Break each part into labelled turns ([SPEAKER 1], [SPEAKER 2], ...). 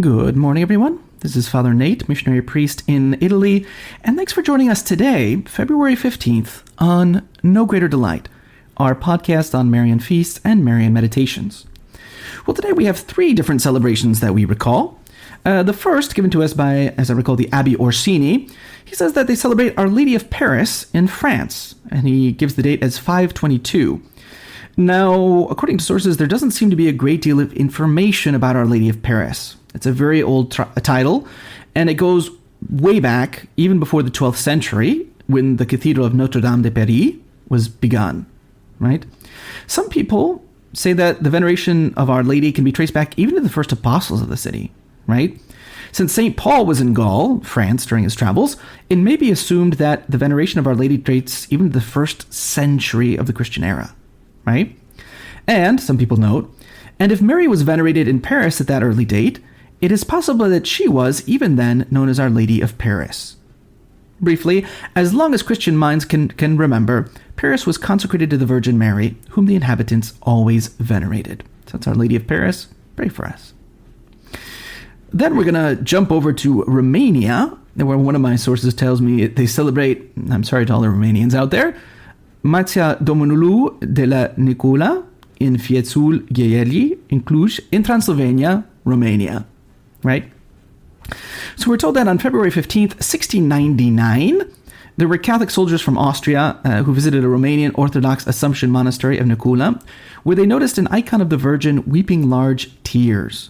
[SPEAKER 1] Good morning, everyone. This is Father Nate, missionary priest in Italy, and thanks for joining us today, February 15th, on No Greater Delight, our podcast on Marian feasts and Marian meditations. Well, today we have three different celebrations that we recall. The first, given to us by, as I recall, the Abbé Orsini, he says that they celebrate Our Lady of Paris in France, and he gives the date as 5/22. Now, according to sources, there doesn't seem to be a great deal of information about Our Lady of Paris. It's a very old title, and it goes way back, even before the 12th century, when the Cathedral of Notre-Dame de Paris was begun, right? Some people say that the veneration of Our Lady can be traced back even to the first apostles of the city, right? Since St. Paul was in Gaul, France, during his travels, it may be assumed that the veneration of Our Lady dates even to the first century of the Christian era, right? And, some people note, and if Mary was venerated in Paris at that early date, it is possible that she was, even then, known as Our Lady of Paris. Briefly, as long as Christian minds can remember, Paris was consecrated to the Virgin Mary, whom the inhabitants always venerated. So it's Our Lady of Paris. Pray for us. Then we're going to jump over to Romania, where one of my sources tells me they celebrate, I'm sorry to all the Romanians out there, Mația Domnului de la Nicola in Fiețul Gheieli in Cluj, in Transylvania, Romania. Right? So we're told that on February 15th, 1699, there were Catholic soldiers from Austria who visited a Romanian Orthodox Assumption monastery of Nicola, where they noticed an icon of the Virgin weeping large tears.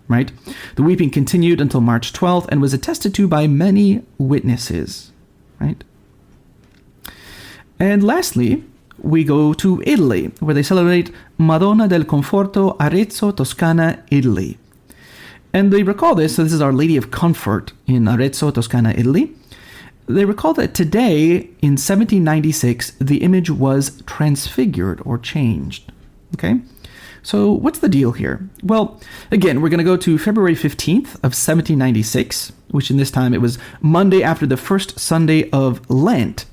[SPEAKER 1] Right? The weeping continued until March 12th and was attested to by many witnesses. Right? And lastly, we go to Italy, where they celebrate Madonna del Conforto, Arezzo, Toscana, Italy. And they recall this, so this is Our Lady of Comfort in Arezzo, Toscana, Italy. They recall that today, in 1796, the image was transfigured or changed. Okay? So what's the deal here? Well, again, we're going to go to February 15th of 1796, which in this time it was Monday after the first Sunday of Lent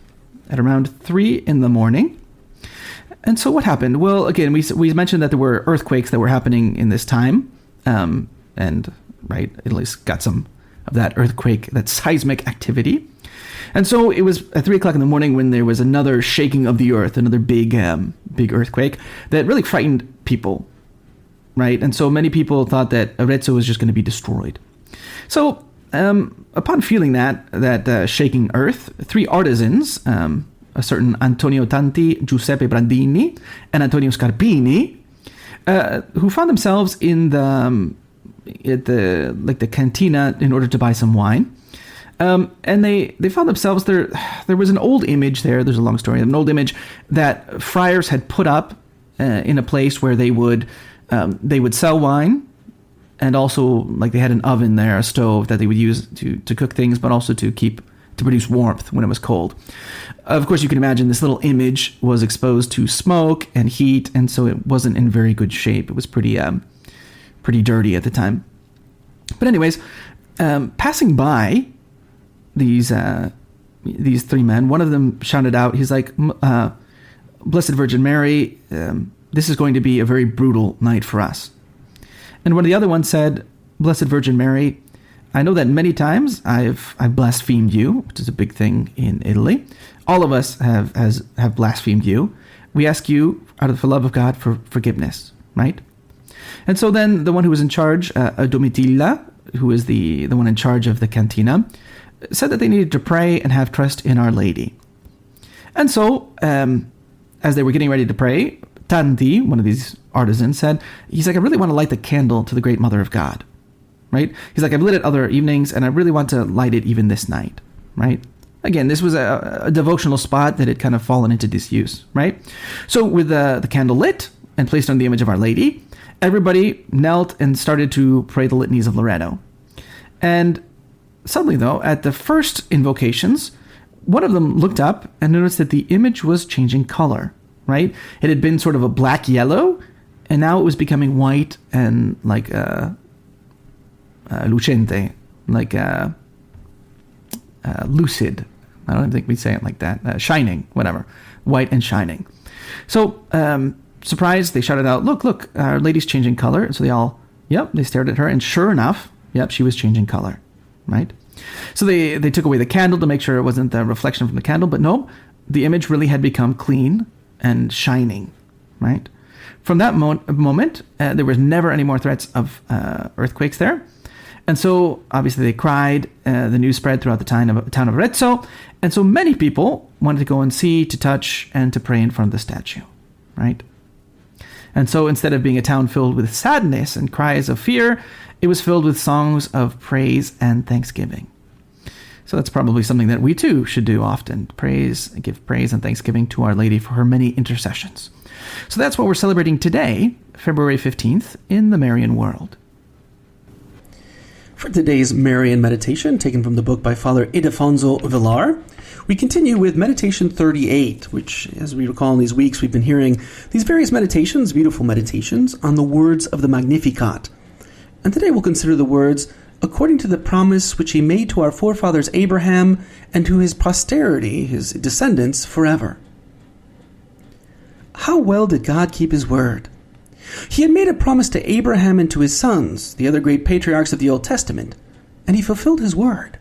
[SPEAKER 1] at around 3 in the morning. And so what happened? Well, again, we mentioned that there were earthquakes that were happening in this time. And, right, Italy's got some of that earthquake, that seismic activity. And so it was at 3 o'clock in the morning when there was another shaking of the earth, another big earthquake that really frightened people, right? And so many people thought that Arezzo was just going to be destroyed. So upon feeling that shaking earth, 3 artisans, a certain Antonio Tanti, Giuseppe Brandini, and Antonio Scarpini, who found themselves in the cantina in order to buy some wine. And they found themselves there. There was an old image there. There's a long story. An old image that friars had put up in a place where they would sell wine, and also like they had an oven there, a stove that they would use to cook things, but also to produce warmth when it was cold. Of course, you can imagine this little image was exposed to smoke and heat, and so it wasn't in very good shape. It was pretty dirty at the time. But anyways, passing by these 3 men, one of them shouted out, he's like, Blessed Virgin Mary, this is going to be a very brutal night for us. And one of the other ones said, Blessed Virgin Mary, I know that many times I've blasphemed you, which is a big thing in Italy. All of us have blasphemed you. We ask you, out of the love of God, for forgiveness, right? And so then the one who was in charge, Domitilla, who is the one in charge of the cantina, said that they needed to pray and have trust in Our Lady. And so, as they were getting ready to pray, Tanti, one of these artisans, he's like, I really want to light the candle to the great Mother of God, right? He's like, I've lit it other evenings, and I really want to light it even this night, right? Again, this was a devotional spot that had kind of fallen into disuse, right? So with the candle lit and placed on the image of Our Lady, everybody knelt and started to pray the litanies of Loreto. And suddenly, though, at the first invocations, one of them looked up and noticed that the image was changing color, right? It had been sort of a black-yellow, and now it was becoming white and like lucente, like lucid. I don't even think we say it like that. Shining, whatever. White and shining. So, surprised, they shouted out, look, Our Lady's changing color. So they all, they stared at her. And sure enough, Yep, she was changing color, right? So they took away the candle to make sure it wasn't the reflection from the candle, but no, the image really had become clean and shining, right? From that moment, there was never any more threats of earthquakes there. And so, obviously, they cried. The news spread throughout the town of Arezzo. And so many people wanted to go and see, to touch, and to pray in front of the statue, right? And so instead of being a town filled with sadness and cries of fear, it was filled with songs of praise and thanksgiving. So that's probably something that we too should do often. Give praise and thanksgiving to Our Lady for her many intercessions. So that's what we're celebrating today, February 15th, in the Marian world.
[SPEAKER 2] For today's Marian meditation, taken from the book by Father Ildefonso Villar, we continue with Meditation 38, which, as we recall in these weeks, we've been hearing these various meditations, beautiful meditations, on the words of the Magnificat. And today we'll consider the words, according to the promise which he made to our forefathers Abraham and to his posterity, his descendants, forever. How well did God keep his word? He had made a promise to Abraham and to his sons, the other great patriarchs of the Old Testament, and he fulfilled his word.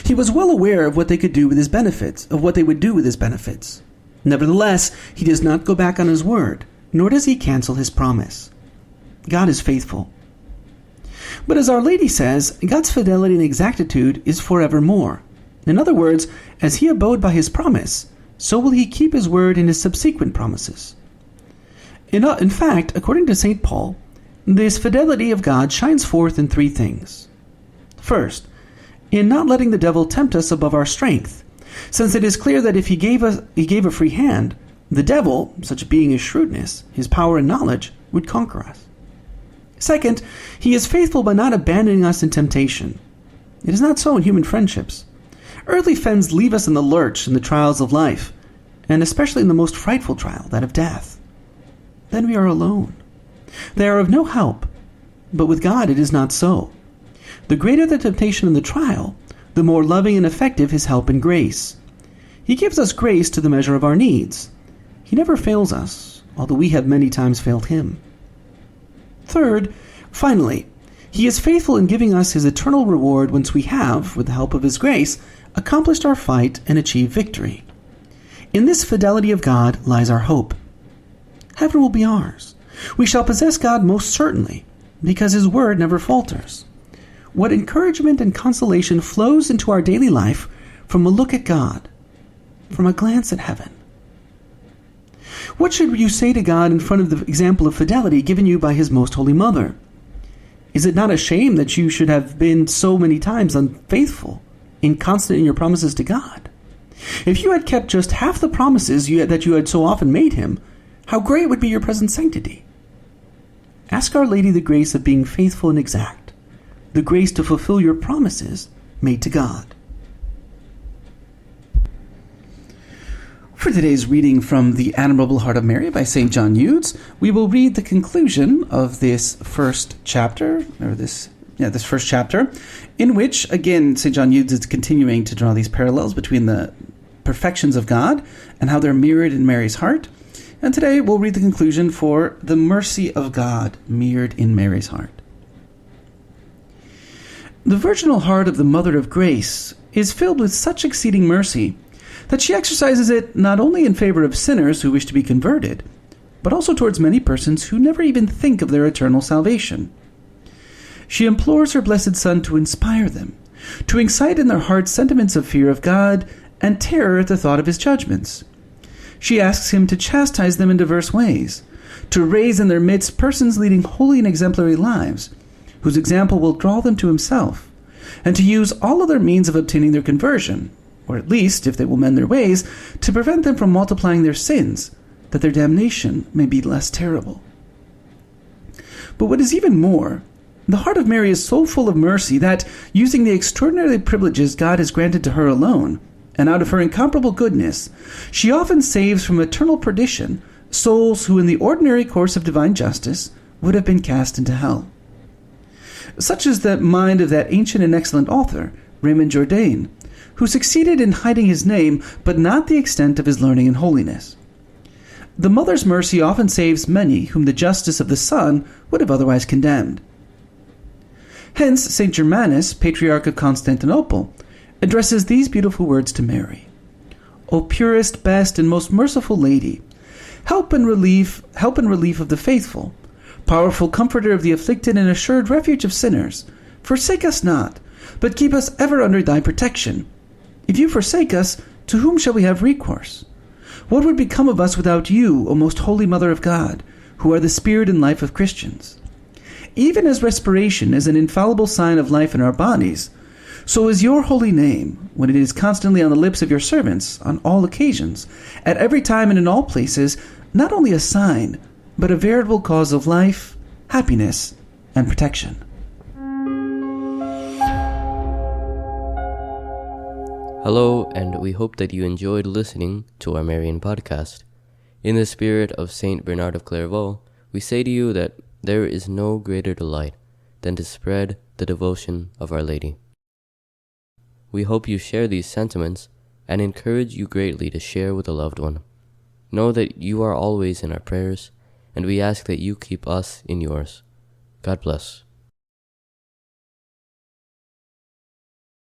[SPEAKER 2] He was well aware of what they could do with his benefits, of what they would do with his benefits. Nevertheless, he does not go back on his word, nor does he cancel his promise. God is faithful. But as Our Lady says, God's fidelity and exactitude is forevermore. In other words, as he abode by his promise, so will he keep his word in his subsequent promises. In fact, according to St. Paul, this fidelity of God shines forth in three things. First, in not letting the devil tempt us above our strength, since it is clear that if he gave a free hand, the devil, such being his shrewdness, his power and knowledge, would conquer us. Second, he is faithful by not abandoning us in temptation. It is not so in human friendships. Earthly friends leave us in the lurch in the trials of life, and especially in the most frightful trial, that of death. Then we are alone. They are of no help, but with God it is not so. The greater the temptation and the trial, the more loving and effective his help and grace. He gives us grace to the measure of our needs. He never fails us, although we have many times failed him. Third, finally, he is faithful in giving us his eternal reward once we have, with the help of his grace, accomplished our fight and achieved victory. In this fidelity of God lies our hope. Heaven will be ours. We shall possess God most certainly, because his word never falters. What encouragement and consolation flows into our daily life from a look at God, from a glance at heaven. What should you say to God in front of the example of fidelity given you by his most holy mother? Is it not a shame that you should have been so many times unfaithful, inconstant in your promises to God? If you had kept just half the promises that you had so often made him, how great would be your present sanctity? Ask Our Lady the grace of being faithful and exact, the grace to fulfill your promises made to God. For today's reading from The Admirable Heart of Mary by St. John Eudes, we will read the conclusion of this first chapter, this first chapter, in which, again, St. John Eudes is continuing to draw these parallels between the perfections of God and how they're mirrored in Mary's heart. And today we'll read the conclusion for the mercy of God mirrored in Mary's heart. The virginal heart of the Mother of Grace is filled with such exceeding mercy that she exercises it not only in favor of sinners who wish to be converted, but also towards many persons who never even think of their eternal salvation. She implores her blessed Son to inspire them, to excite in their hearts sentiments of fear of God and terror at the thought of his judgments. She asks him to chastise them in diverse ways, to raise in their midst persons leading holy and exemplary lives, whose example will draw them to himself, and to use all other means of obtaining their conversion, or at least, if they will mend their ways, to prevent them from multiplying their sins, that their damnation may be less terrible. But what is even more, the heart of Mary is so full of mercy that, using the extraordinary privileges God has granted to her alone, and out of her incomparable goodness, she often saves from eternal perdition souls who in the ordinary course of divine justice would have been cast into hell. Such is the mind of that ancient and excellent author, Raymond Jourdain, who succeeded in hiding his name, but not the extent of his learning and holiness. The mother's mercy often saves many whom the justice of the Son would have otherwise condemned. Hence, St. Germanus, Patriarch of Constantinople, addresses these beautiful words to Mary. O purest, best, and most merciful Lady, help and relief of the faithful, powerful comforter of the afflicted and assured refuge of sinners, forsake us not, but keep us ever under thy protection. If you forsake us, to whom shall we have recourse? What would become of us without you, O most holy Mother of God, who are the spirit and life of Christians? Even as respiration is an infallible sign of life in our bodies, so is your holy name, when it is constantly on the lips of your servants, on all occasions, at every time and in all places, not only a sign, but a veritable cause of life, happiness, and protection.
[SPEAKER 3] Hello, and we hope that you enjoyed listening to our Marian podcast. In the spirit of Saint Bernard of Clairvaux, we say to you that there is no greater delight than to spread the devotion of Our Lady. We hope you share these sentiments and encourage you greatly to share with a loved one. Know that you are always in our prayers, and we ask that you keep us in yours. God bless.